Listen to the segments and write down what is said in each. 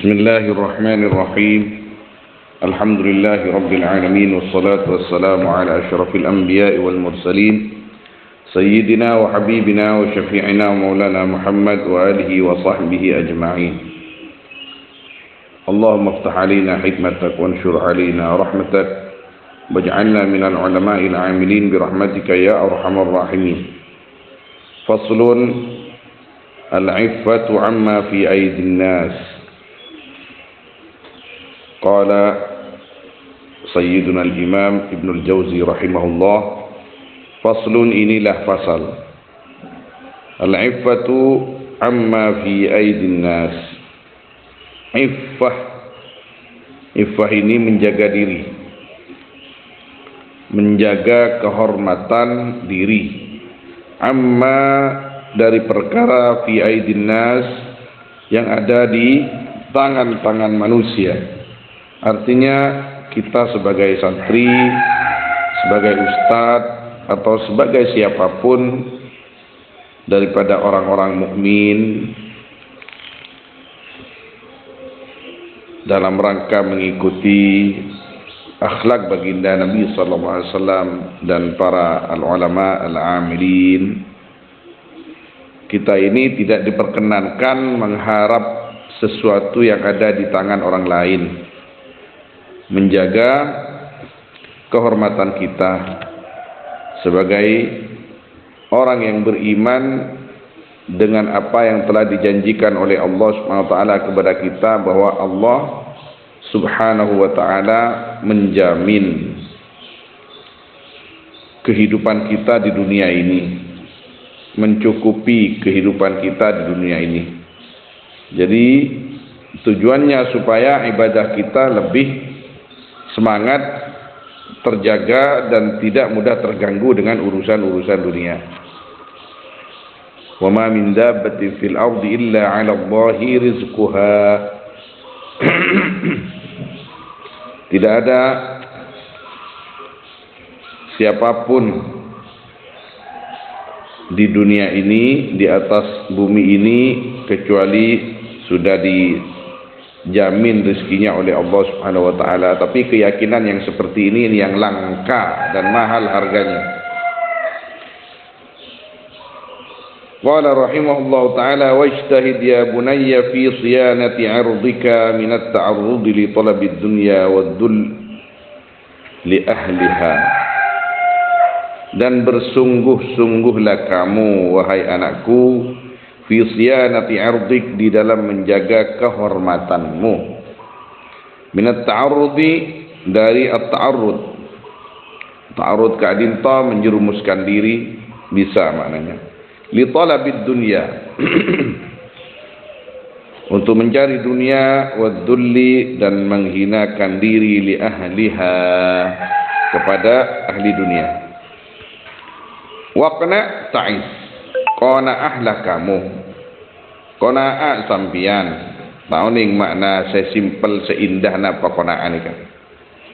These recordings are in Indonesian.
Bismillahirrahmanirrahim. Alhamdulillahi rabbil alamin, wassalatu wassalamu ala asyrafil anbiya'i wal mursalin sayyidina wa habibina wa syafi'ina wa maulana Muhammad wa alihi wa sahbihi ajma'in. Allahumma iftah alaina hikmatak wa anshur alaina rahmatak waj'alna minal ulama'il 'amilin bi rahmatika ya arhamar rahimin. Faslun al-'iffatu 'amma fi aydin nas. Qala Sayyiduna al-Imam Ibn al-Jawzi rahimahullah, faslun, inilah fasal. Al-iffatu amma fi aydin nas. Iffah ini menjaga diri, menjaga kehormatan diri. Amma, dari perkara fi aydin nas, yang ada di tangan-tangan manusia. Artinya kita sebagai santri, sebagai ustadz, atau sebagai siapapun daripada orang-orang mukmin dalam rangka mengikuti akhlak baginda Nabi SAW dan para ulama al-amilin, kita ini tidak diperkenankan mengharap sesuatu yang ada di tangan orang lain. Menjaga kehormatan kita sebagai orang yang beriman dengan apa yang telah dijanjikan oleh Allah Subhanahu wa taala kepada kita, bahwa Allah Subhanahu wa taala menjamin kehidupan kita di dunia ini, mencukupi kehidupan kita di dunia ini. Jadi tujuannya supaya ibadah kita lebih semangat, terjaga, dan tidak mudah terganggu dengan urusan-urusan dunia. Wa ma min dabbatin fil ardi illa 'ala Allahi rizquha. Tidak ada siapapun di dunia ini, di atas bumi ini, kecuali sudah dijamin rezekinya oleh Allah Subhanahu wa taala. Tapi keyakinan yang seperti ini yang langka dan mahal harganya. Qala rahimahullahu taala, wajtahid ya bunayya fi siyanati 'ardika min at-ta'arrud li talabi ad-dunya wad-dull li ahliha. Dan bersungguh-sungguhlah kamu, wahai anakku, fi siyanati 'ardik, di dalam menjaga kehormatanmu. Min at-ta'arrudi, dari at-ta'arrud. Ta'arrud ka'dinta, menjerumuskan diri, bisa maknanya. Li talabid dunya, untuk mencari dunia, wad-dulli, dan menghinakan diri, li ahliha, kepada ahli dunia. Waqna ta'is, qana'ah lah kamu, qana'ah sampian. Mauning makna sesimpel seindah napa qana'ah ni kan.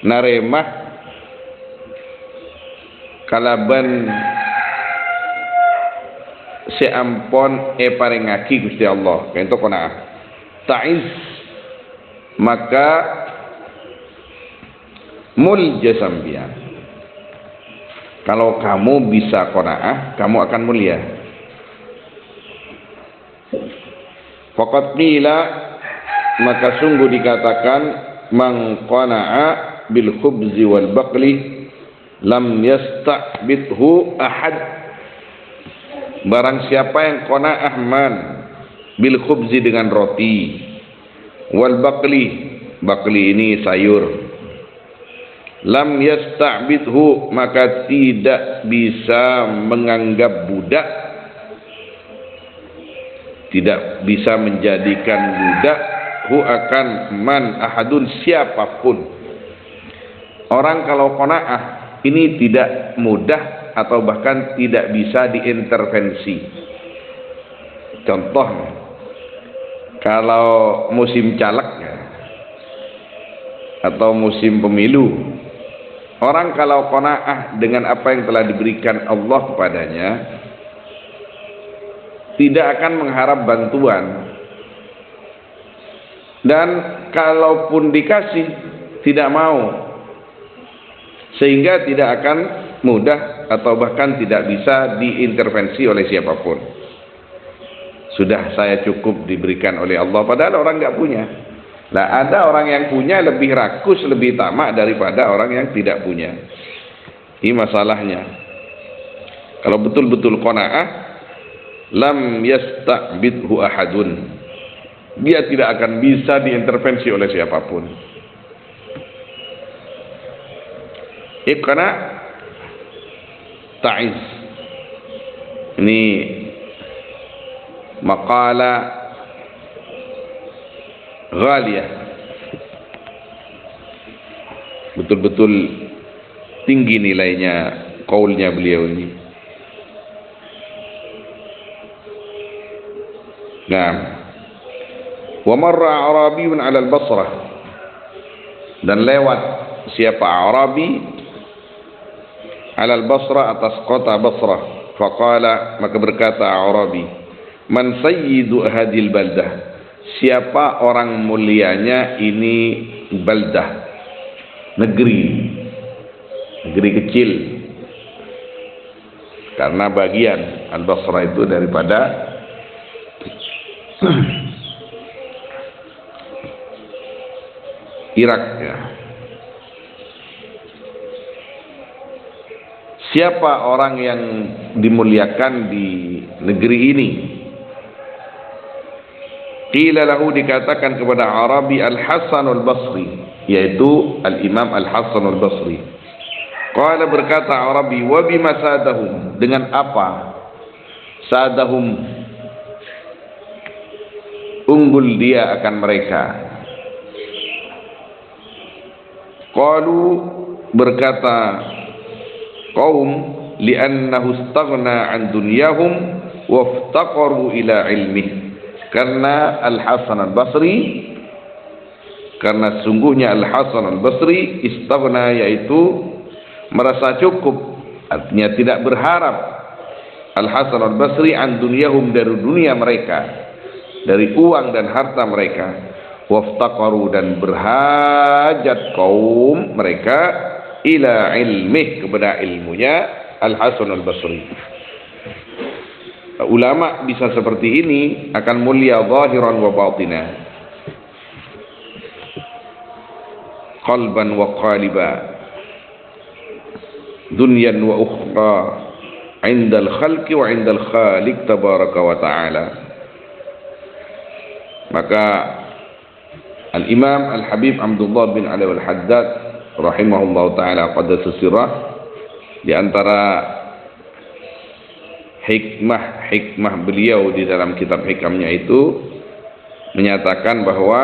Naremah kalaban seampon paringaki Gusti Allah, kaento qana'ah. Ta'is, maka mulja sampian. Kalau kamu bisa qana'ah, kamu akan mulia. Faqad qila, maka sungguh dikatakan, man qana'a bil khubzi wal baqli lam yasta'bidhu ahad. Barang siapa yang qana'ah man bil khubzi, dengan roti, wal baqli, baqli ini sayur, lam yasta'bidhu, maka tidak bisa menganggap budak, tidak bisa menjadikan budak, hu akan man ahadun, siapapun. Orang kalau qana'ah ini tidak mudah atau bahkan tidak bisa diintervensi. Contohnya, kalau musim caleg atau musim pemilu, orang kalau qana'ah dengan apa yang telah diberikan Allah kepadanya, tidak akan mengharap bantuan dan kalaupun dikasih tidak mau, sehingga tidak akan mudah atau bahkan tidak bisa diintervensi oleh siapapun. Sudah saya cukup diberikan oleh Allah, padahal orang nggak punya. Nah, ada orang yang punya lebih rakus, lebih tamak daripada orang yang tidak punya. Ini masalahnya. Kalau betul-betul qanaah, lam yasta'bidhu ahadun. Dia tidak akan bisa diintervensi oleh siapapun. Iqna ta'iz. Ini maqala ghaliyah, betul-betul tinggi nilainya qaulnya beliau ini. Nah, wa marra Arabiyun 'ala al-Basrah, dan lewat siapa Arabi 'ala al-Basrah, atas kota Basrah. Faqala, maka berkata Arabi, man sayyidu hadhil baldah, siapa orang mulianya ini baldah, negeri kecil, karena bagian Al-Basrah itu daripada Irak ya. Siapa orang yang dimuliakan di negeri ini? Qila lahu, dikatakan kepada Arabi, Al-Hasan Al-Basri, yaitu Al-Imam Al-Hasan Al-Basri. Qala, berkata Arabi, wa bima sadahum, dengan apa sadahum unggul dia akan mereka? Qalu, berkata kaum, li'annahu istaghna an dunyahum waftaqaru ila ilmih, karena Al-Hasan Al-Basri, karena sungguhnya Al-Hasan Al-Basri istaghna, yaitu merasa cukup, artinya tidak berharap, Al-Hasan Al-Basri an dunyahum, dari dunia mereka, dari uang dan harta mereka, waftaqaru, dan berhajat kaum mereka ila ilmih, kepada ilmunya Al-Hasan Al-Basri. Ulama bisa seperti ini akan mulia zahiran wa batina, qalban wa qaliba, dunyan wa ukhra, indal khalqi wa indal khaliq tabaraka wa ta'ala. Maka Al-Imam Al-Habib Abdullah bin Ali Al-Haddad rahimahullah ta'ala qadasa sirah, di antara hikmah beliau di dalam kitab hikamnya itu menyatakan bahwa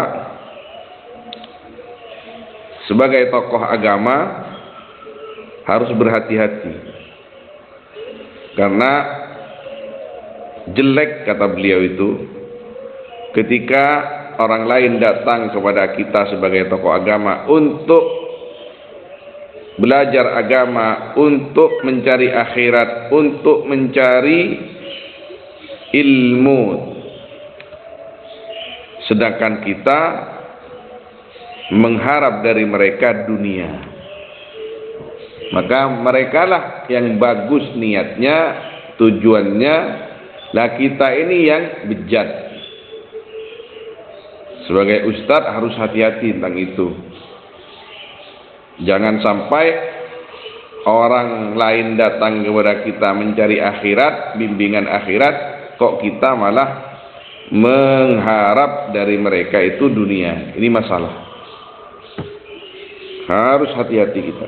sebagai tokoh agama harus berhati-hati, karena jelek, kata beliau itu, ketika orang lain datang kepada kita sebagai tokoh agama untuk belajar agama, untuk mencari akhirat, untuk mencari ilmu, sedangkan kita mengharap dari mereka dunia. Maka merekalah yang bagus niatnya, tujuannya, lah kita ini yang bejat. Sebagai ustadz harus hati-hati tentang itu. Jangan sampai orang lain datang kepada kita mencari akhirat, bimbingan akhirat, kok kita malah mengharap dari mereka itu dunia. Ini masalah. Harus hati-hati kita.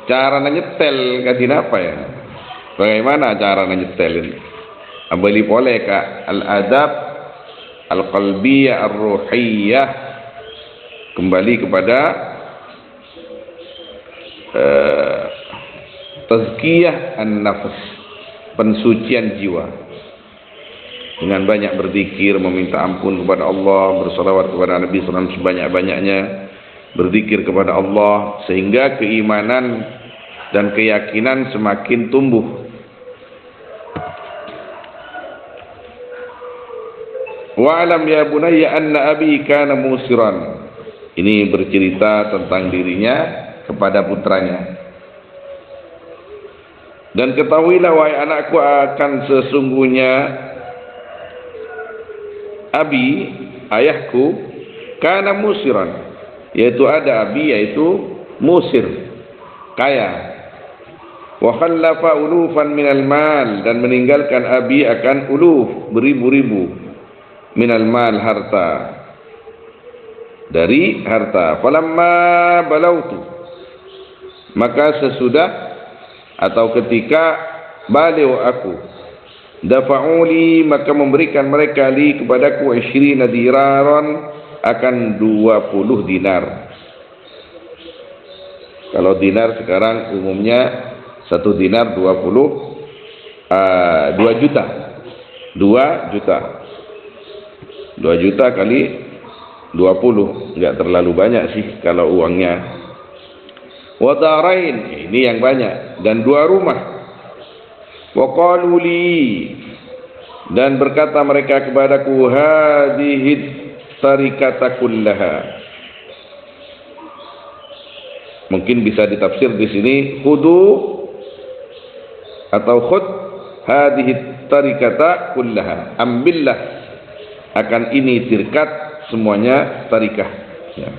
Cara nyetel kasih apa ya? Bagaimana cara nyetel ini? Abali boleh kak al-adab al-qalbiyah ar-ruhiyah, kembali kepada tazkiyah an-nafs, pensucian jiwa, dengan banyak berzikir, meminta ampun kepada Allah, bersalawat kepada Nabi SAW sebanyak-banyaknya, berzikir kepada Allah, sehingga keimanan dan keyakinan semakin tumbuh. Wa'lam ya bunayya anna abi kana musiran. Ini bercerita tentang dirinya kepada putranya. Dan ketahuilah wahai anakku, akan sesungguhnya abi, ayahku, kana musiran, yaitu ada abi, yaitu musir, kaya. Wa khallafa ulufan minal mal, dan meninggalkan abi akan uluf, beribu-ribu, minal mal, harta, dari harta. Falamma balautu, maka sesudah atau ketika baliu aku, dafa'uli, maka memberikan mereka li kepadaku 20 diraran, akan 20 dinar. Kalau dinar sekarang umumnya 1 dinar 2 juta. 2 juta. 2 juta kali 20, enggak terlalu banyak sih kalau uangnya. Wa darain, ini yang banyak, dan 2 rumah. Wa qalu li, dan berkata mereka kepadaku, hadhihi tarikata kullaha. Mungkin bisa ditafsir di sini khudu atau khud hadhihi tarikata kullaha, ambillah akan ini tirkat semuanya, tarikah ya.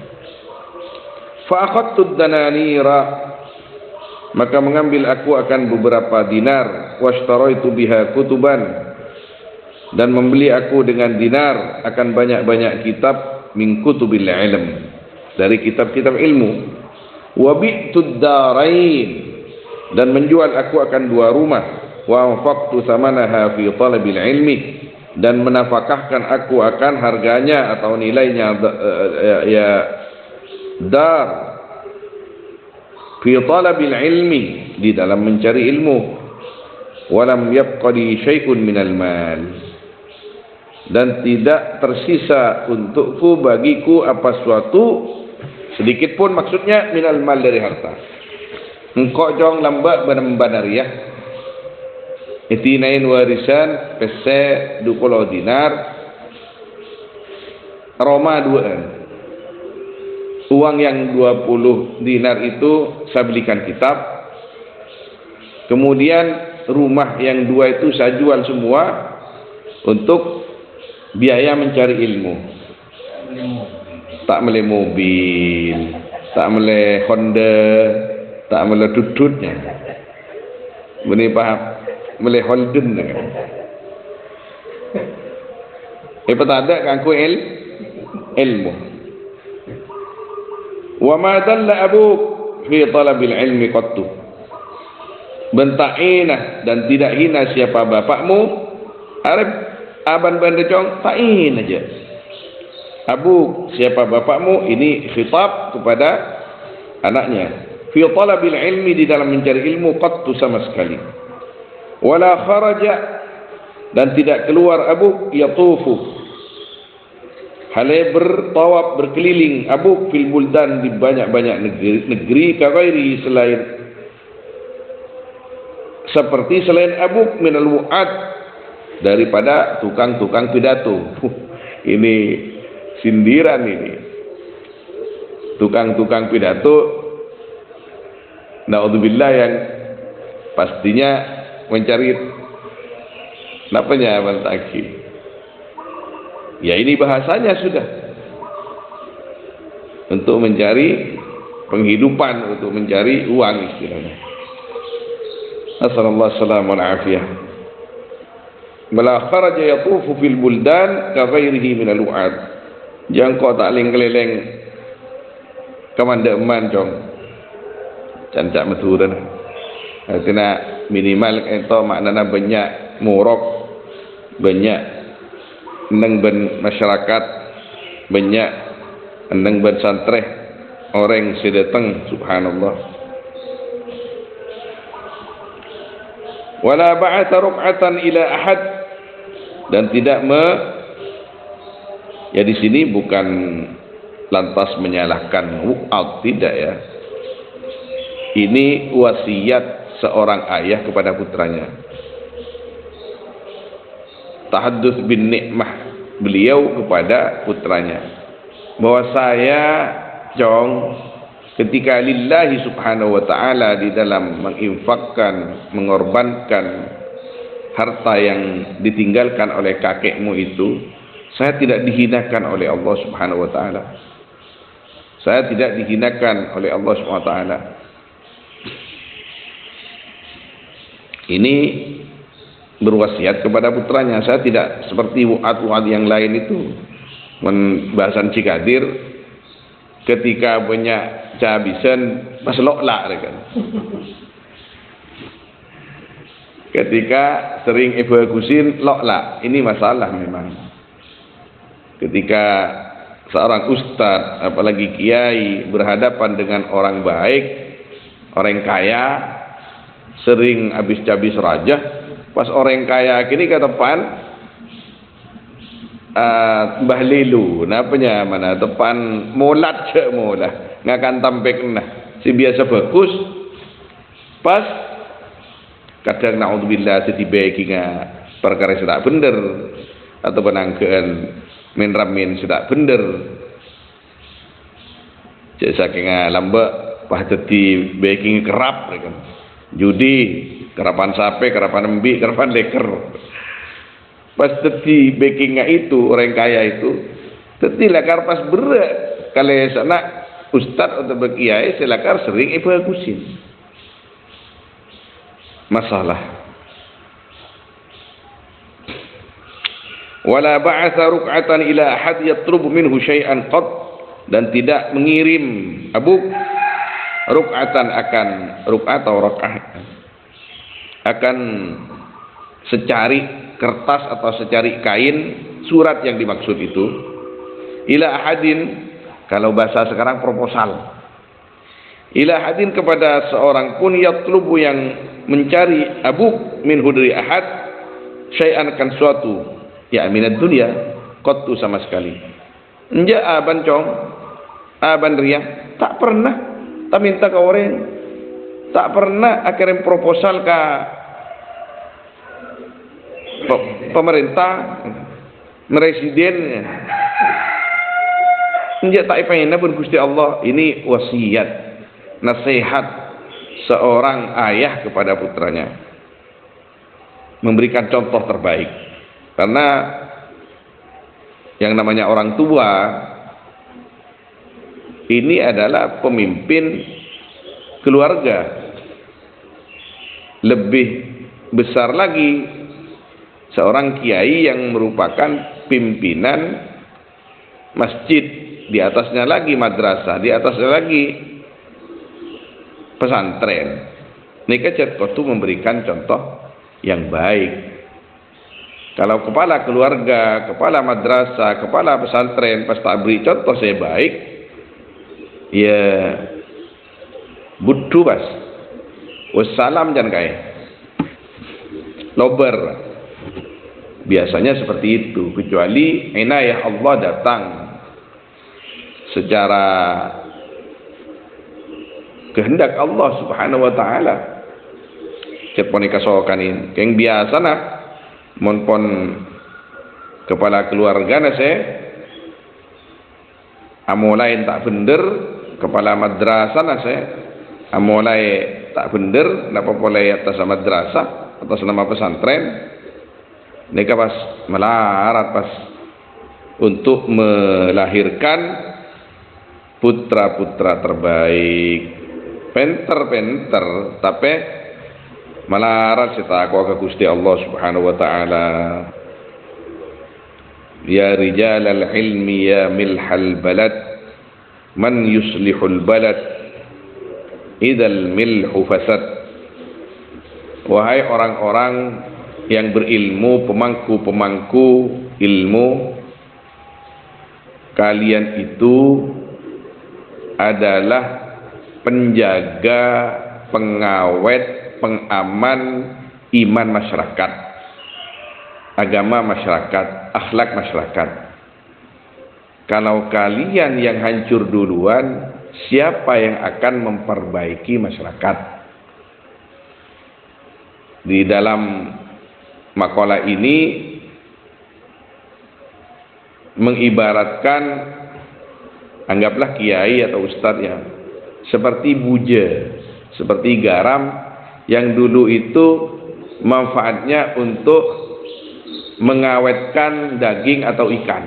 Fa akhadtu dananira, maka mengambil aku akan beberapa dinar. Washtaraitu biha kutuban, dan membeli aku dengan dinar akan banyak-banyak kitab, min kutubil ilm, dari kitab-kitab ilmu. Wa bi'tud darain, dan menjual aku akan 2 rumah. Wa anfaqtu thamanaha fi talabil ilmi, dan menafkahkan aku akan harganya atau nilainya dar fi talabil ilmi, di dalam mencari ilmu. Walam yabqa li syai'un minal mal, dan tidak tersisa untukku, bagiku apa suatu sedikit pun, maksudnya minal mal, dari harta. Engkau jong lambak banariyah itinain warisan pese 20 dinar Roma 2. Uang yang 20 dinar itu saya belikan kitab. Kemudian rumah yang 2 itu saya jual semua untuk biaya mencari ilmu. Tak beli mobil, tak beli Honda, tak beli dudutnya. Ini paham? Beli Holden kan. Tak ada kangku ilmu. Wa ma dalla abuk fi talabil ilmi qattu, benta'ina, dan tidak hina siapa bapakmu. Arab aban bandecong ta'in aja. Abu, siapa bapakmu, ini khitab kepada anaknya. Fi talabil ilmi, di dalam mencari ilmu, qattu, sama sekali. Wala kharaja, dan tidak keluar abu, yatufu, halai bertawaf, berkeliling, abu fil buldan, di banyak-banyak negeri, kaghairi, selain, seperti selain abu minal wu'ad, daripada tukang-tukang pidato. Ini sindiran ini. Tukang-tukang pidato, naudzubillah, yang pastinya mencari napanya amal takhir. Ya ini bahasanya sudah untuk mencari penghidupan, untuk mencari uang istilahnya. Nasallallahu salamun afiyah. Bala kharaja yatufu fil buldan ka ghairihi min al-u'ad. Jangan kau tak leng-leleng kemandeman jong. Cancak meturan. Kena minimal itu maknanya banyak murok, banyak neng ben masyarakat, banyak neng ben santreh orang sedatang, subhanallah. Wala ba'atha ruk'atan ila ahad, dan tidak ya di sini bukan lantas menyalahkan wu'ad, tidak ya. Ini wasiat seorang ayah kepada putranya. Tahaddus bin nikmah, beliau kepada putranya, bahwa saya Jong ketika lillahi subhanahu wa ta'ala di dalam menginfakkan, mengorbankan harta yang ditinggalkan oleh kakekmu itu, saya tidak dihinakan oleh Allah subhanahu wa ta'ala. Saya tidak dihinakan oleh Allah subhanahu wa ta'ala. Ini berwasiat kepada putranya. Saya tidak seperti wu'ad-wu'ad yang lain itu, bahasan Cikadir, ketika banyak kehabisan pas lokla kan. Ketika sering evakusin lokla, ini masalah memang. Ketika seorang ustadz, apalagi kiai, berhadapan dengan orang baik, orang kaya, sering habis-habis raja, pas orang kaya kini ke depan, Mbah Lilu, napanya mana depan molat je molah, ngakan tampek nah, si biasa bagus, pas kadang naudzubillah setiba kinga perkara sedak bener atau penangkean min ramin sedak bener, jadi saking lambak pas jadi baking kerap, kan, judi, kerapan sape, kerapan embi, kerapan leker. Pas teti bakingnya itu orang kaya itu tetilah karpas berat kalau sana ustad atau berkiai selakar sering evakusin masalah. Wala ba'atha ruk'atan ila ahad yatlubu minhu syai'an qad, dan tidak mengirim Abu ruk'atan akan ruk'at atau rak'ah akan secari kertas atau secari kain surat yang dimaksud itu, ila ahadin, kalau bahasa sekarang proposal, ila ahadin kepada seorang pun yatlubu yang mencari Abu min hudri ahad syai'an akan suatu ya minad dunia qattu sama sekali. Enja aban cong aban ria tak pernah tak minta ke orang, tak pernah akirim proposal ke pemerintah, presiden, enja tak ipena pun Gusti Allah. Ini wasiat, nasihat seorang ayah kepada putranya, memberikan contoh terbaik. Karena yang namanya orang tua ini adalah pemimpin keluarga. Lebih besar lagi seorang kiai yang merupakan pimpinan masjid, di atasnya lagi madrasah, di atasnya lagi pesantren. Nika Cetkotu memberikan contoh yang baik. Kalau kepala keluarga, kepala madrasah, kepala pesantren pas tak beri contoh saya baik, ya butuh bas. Wassalam jangan kaya lober. Biasanya seperti itu, kecuali inayah Allah datang secara kehendak Allah subhanahu wa ta'ala. Ceponi kasokanin yang biasa nak monpon kepala keluarga na saya amolai tak bener, kepala madrasah na saya amolai tak bener, napa polai atas madrasah atas nama pesantren. Mereka pas melarat pas untuk melahirkan putra-putra terbaik, penter-penter, tapi melarat sita aku ke Gusti Allah subhanahu wa ta'ala. Ya rijal al-ilmi ya milhal balad, man yuslihul balad idal milhu fasad. Wahai orang-orang yang berilmu, pemangku-pemangku ilmu, kalian itu adalah penjaga, pengawet, pengaman iman masyarakat, agama masyarakat, akhlak masyarakat. Kalau kalian yang hancur duluan, siapa yang akan memperbaiki masyarakat? Di dalam makalah ini mengibaratkan, anggaplah kiai atau ustadz ya, seperti buja, seperti garam yang dulu itu manfaatnya untuk mengawetkan daging atau ikan.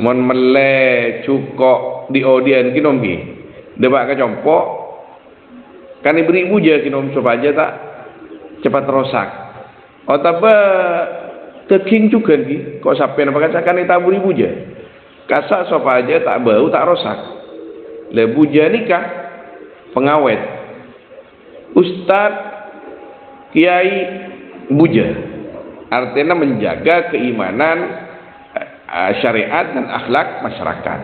Mon mele cukok di odien kinombi, debak kecompok, kan diberi buja kinom supaya tak cepat rosak. Oh tapi daging juga nih, kok sampai nampak kan ditaburi buja, kasak supaya tak bau tak rosak. Le buja nikah pengawet, ustadz kiai buja, artinya menjaga keimanan, syariat dan akhlak masyarakat.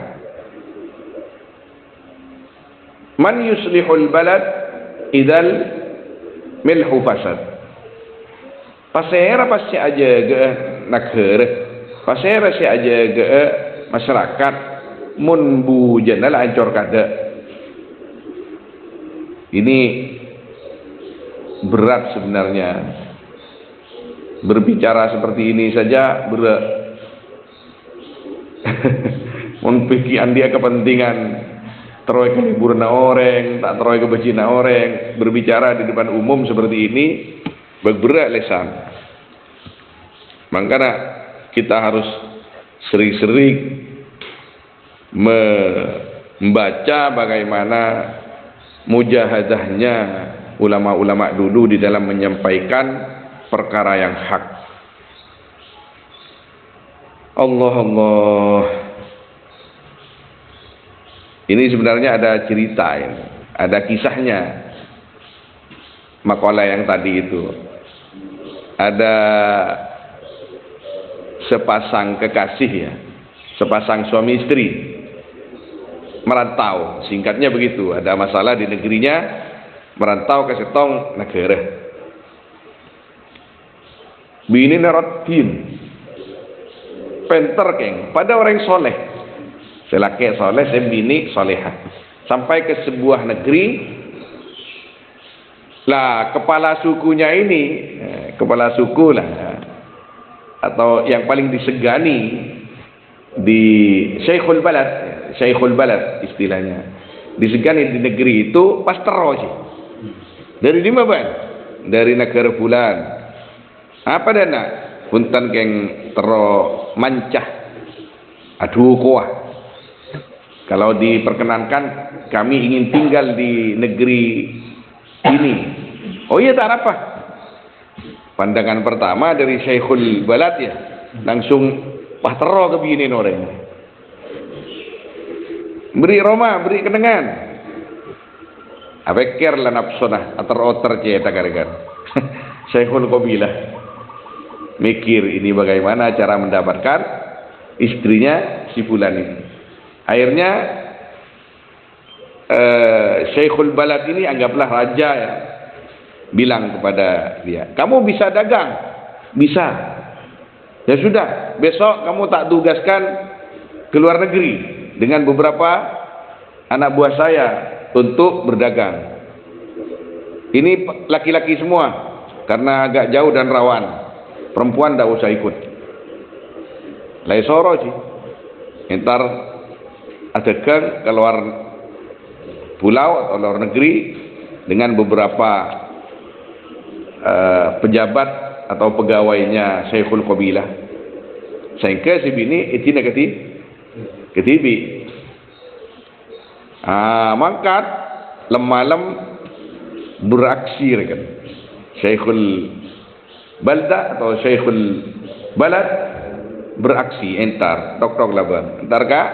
Man yuslihul balad idal milhu fasad. Pasera pasti aja ke negara, pasera si aja ke masyarakat, mun bujana lah ancor kada. Ini berat sebenarnya. Berbicara seperti ini saja berat. Mun pikiran dia kepentingan teroy ke liburan orang, tak teroy ke bejina orang, berbicara di depan umum seperti ini berat lesan. Makanya kita harus sering-sering membaca bagaimana mujahadahnya ulama-ulama dulu di dalam menyampaikan perkara yang hak. Allah. Ini sebenarnya ada cerita ini, ada kisahnya. Makalah yang tadi itu ada sepasang kekasih ya, sepasang suami istri merantau, singkatnya begitu. Ada masalah di negerinya, merantau ke setong negara. Bini nerotin penter keng pada orang soleh, selaki soleh, sebini soleha, sampai ke sebuah negeri. Lah kepala sukunya ini, kepala suku lah, atau yang paling disegani di Syekhul Balad istilahnya, disegani di negeri itu pas teroji. Dari di mana? Dari negara bulan. Apa dana? Punten keng tero mancah. Aduh kuah. Kalau diperkenankan kami ingin tinggal di negeri ini. Oh iya tak apa. Pandangan pertama dari Syekhul Balad ya, langsung pahtero ke bini orang. Beri Roma, beri kenangan. Apikir lah nafsunah ater-oter ceta karikan. Syekhul Qabilah mikir ini bagaimana cara mendapatkan istrinya si fulan ini. Akhirnya Syekhul Balad ini anggaplah raja ya, bilang kepada dia, kamu bisa dagang? Bisa. Ya sudah, besok kamu tak tugaskan ke luar negeri dengan beberapa anak buah saya untuk berdagang. Ini laki-laki semua, karena agak jauh dan rawan. Perempuan tak usah ikut. Lai soro sih. Entar dagang ke luar pulau atau luar negeri dengan beberapa pejabat atau pegawainya Syekhul Qabilah. Sehingga si bini itina ketibi. Mangkat lem-malam beraksi rekan. Syekhul Balda atau Syekhul Balad beraksi entar tok laban. Entar kak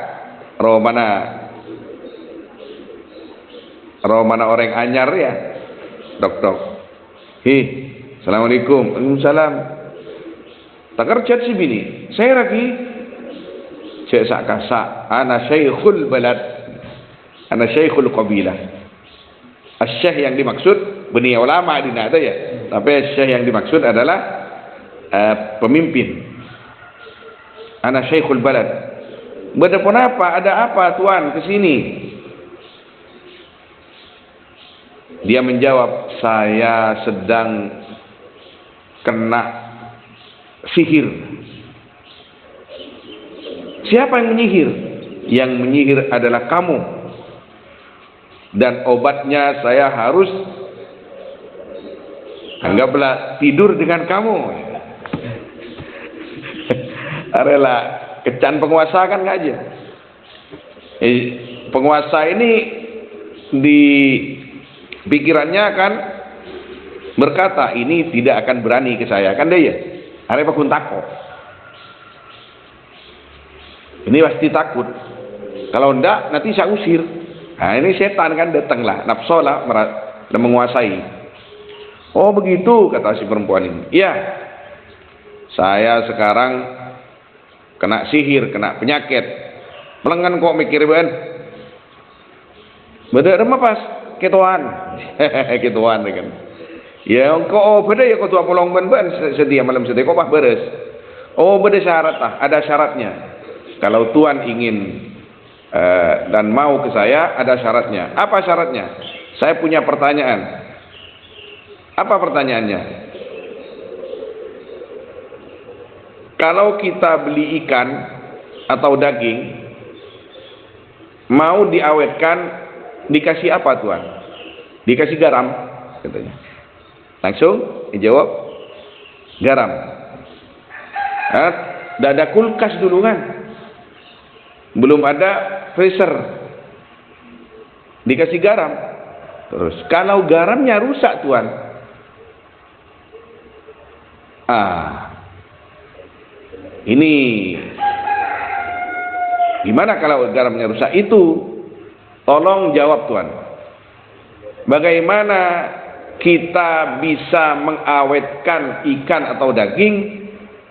romana orang anyar ya. Dok. Hi, assalamualaikum. Waalaikumsalam. Tak kerja si bini. Saya lagi cek sak kasak. Ana Syekhul Balad. Ana Syekhul Qabilah. Syekh yang dimaksud beni ulama dina ada ya. Tapi syekh yang dimaksud adalah pemimpin. Ana Syekhul Balad. Berdepan apa? Ada apa tuan ke sini? Dia menjawab, saya sedang kena sihir. Siapa yang menyihir? Yang menyihir adalah kamu. Dan obatnya saya harus, anggaplah, tidur dengan kamu. Arela kecan penguasa kan nggak aja. Penguasa ini di pikirannya kan berkata, ini tidak akan berani ke saya kan dia ya. Arep aku takut. Ini pasti takut. Kalau enggak nanti saya usir. Nah ini setan kan datanglah, nafsolah menguasai. Oh begitu kata si perempuan ini. Iya. Saya sekarang kena sihir, kena penyakit. Pelengan kok mikir ben. Beda remah pas ketuan. Ketuan kan. Ya kok beda ya ketua polong ben sedia malam sedia kok pas beres. Oh beda syarat lah, ada syaratnya. Kalau Tuhan ingin dan mau ke saya, ada syaratnya. Apa syaratnya? Saya punya pertanyaan. Apa pertanyaannya? Kalau kita beli ikan atau daging, mau diawetkan, dikasih apa Tuhan? Dikasih garam, katanya. Langsung dijawab, garam. Tidak ada kulkas dulu kan? Belum ada freezer, dikasih garam. Terus kalau garamnya rusak Tuhan, ini gimana kalau garamnya rusak? Itu tolong jawab Tuhan, bagaimana kita bisa mengawetkan ikan atau daging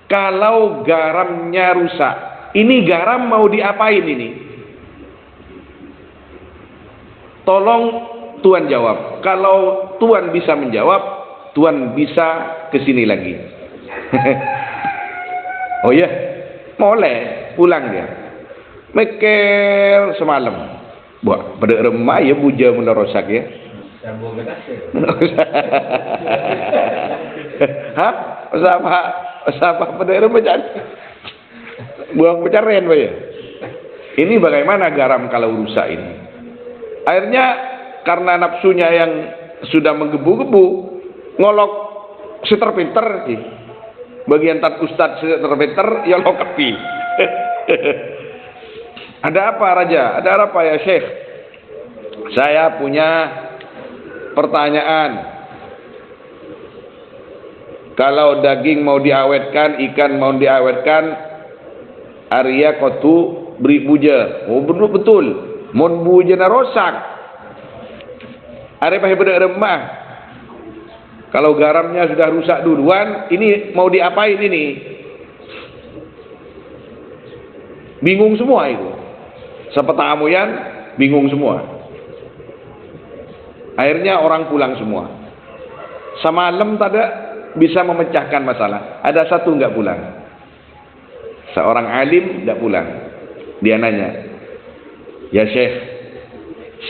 kalau garamnya rusak? Ini garam mau diapain ini? Tolong Tuhan jawab. Kalau Tuhan bisa menjawab, Tuhan bisa kesini lagi. Oh ya, boleh pulang dia. Mikir semalam. Buat pada remah ya buja menerosak ya. Hah? Siapa pada remah jangan. Buang pencarian ya. Ini bagaimana garam kalau rusak ini? Akhirnya karena nafsunya yang sudah menggebu-gebu, ngolok seterpinter sih. Bagian tat ustad seterpinter ya lokepi. Ada apa Raja? Ada apa ya Syekh? Saya punya pertanyaan. Kalau daging mau diawetkan, ikan mau diawetkan, Arya kotu beri buja. Oh betul. Mon buja na rosak. Arya pakai bedak remah. Kalau garamnya sudah rusak duluan, ini mau diapain ini? Bingung semua itu. Sepeta amuyan bingung semua. Akhirnya orang pulang semua. Semalam tadi bisa memecahkan masalah. Ada satu enggak pulang. Seorang alim tidak pulang. Dia nanya, ya Syekh,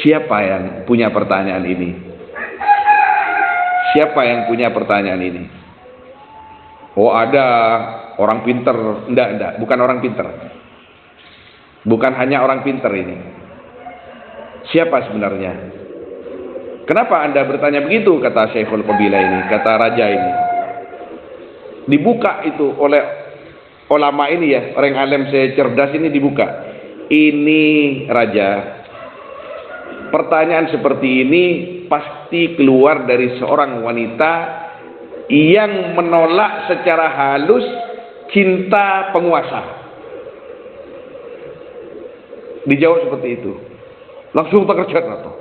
siapa yang punya pertanyaan ini? Siapa yang punya pertanyaan ini? Oh ada orang pinter. Enggak, bukan orang pinter. Bukan hanya orang pinter ini. Siapa sebenarnya? Kenapa Anda bertanya begitu? Kata Syekhul Qabilah ini, kata raja ini. Dibuka itu oleh ulama ini ya, orang alim cerdas ini dibuka. Ini raja, pertanyaan seperti ini pasti keluar dari seorang wanita yang menolak secara halus cinta penguasa. Dijawab seperti itu. Langsung terkejut atau.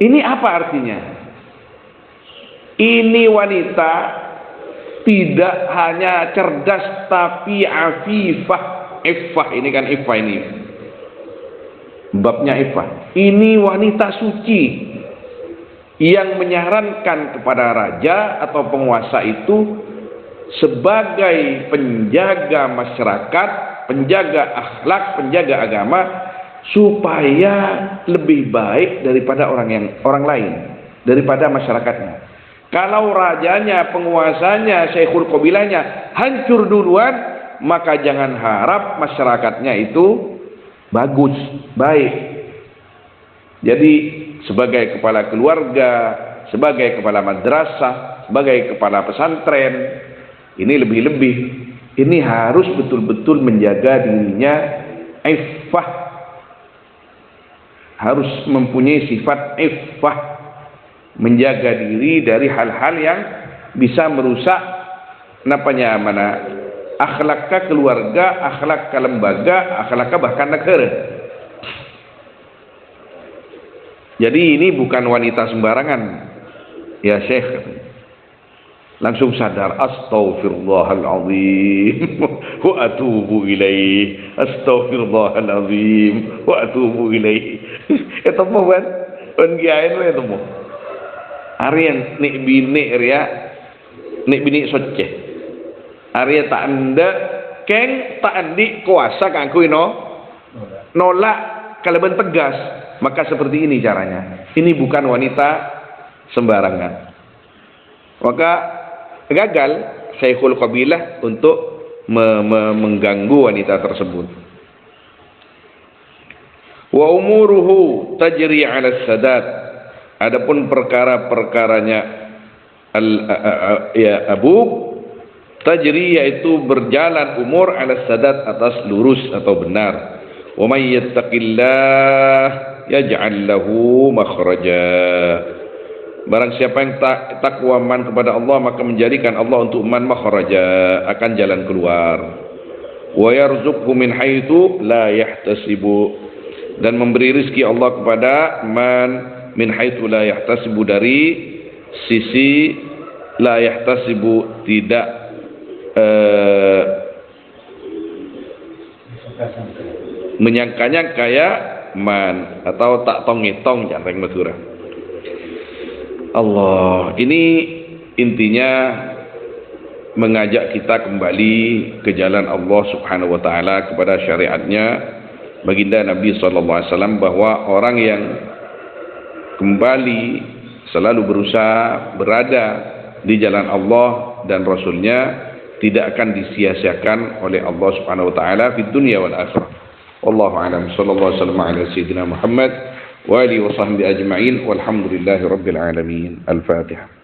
Ini apa artinya? Ini wanita tidak hanya cerdas tapi afifah. Iffah ini kan iffah ini. Babnya iffah. Ini wanita suci yang menyarankan kepada raja atau penguasa itu sebagai penjaga masyarakat, penjaga akhlak, penjaga agama supaya lebih baik daripada orang lain, daripada masyarakatnya. Kalau rajanya, penguasanya, Syekhul Qabilahnya hancur duluan, maka jangan harap masyarakatnya itu bagus, baik. Jadi sebagai kepala keluarga, sebagai kepala madrasah, sebagai kepala pesantren, ini lebih-lebih. Ini harus betul-betul menjaga dirinya iffah. Harus mempunyai sifat iffah, menjaga diri dari hal-hal yang bisa merusak akhlak keluarga, akhlak lembaga, akhlak bahkan negara. Jadi ini bukan wanita sembarangan, ya Syekh. Langsung sadar, astaghfirullahaladzim wa atubu ilaih, astaghfirullahaladzim wa atubu ilaih. Itu mo kan? Pengiain itu mo. Arian nik bini ria, nik bini soceh. Arya tak anda, keng tak andi kuasa kangku ino, nolak kalaban tegas. Maka seperti ini caranya. Ini bukan wanita sembarangan. Maka gagal Syekhul Qabilah untuk mengganggu wanita tersebut. Wa umuruhu tajri 'ala sadat. Adapun perkara-perkaranya Abu tajri, yaitu berjalan umur 'ala sadat, atas lurus atau benar. Wa may yattaqillah yaj'al lahu makhraja. Barang siapa yang takwaman kepada Allah, maka menjadikan Allah untuk man makhraja, akan jalan keluar. Wa yarzuqhu min haitsu la yahtasibu, dan memberi rezeki Allah kepada man min haitsu la yahtasibu, dari sisi la yahtasibu, tidak menyangkanya kayak man, atau tak tong-tong jangan Madura. Allah, ini intinya mengajak kita kembali ke jalan Allah Subhanahu wa taala, kepada syariatnya baginda Nabi sallallahu alaihi wasallam, bahwa orang yang kembali selalu berusaha berada di jalan Allah dan Rasulnya tidak akan disia-siakan oleh Allah Subhanahu wa taala di dunia wal akhirah. Wallahu a'lam. Sallallahu alaihi wasallam ala sayyidina Muhammad wa alihi wa sahbihi ajma'in walhamdulillahi rabbil alamin. Al-Fatihah.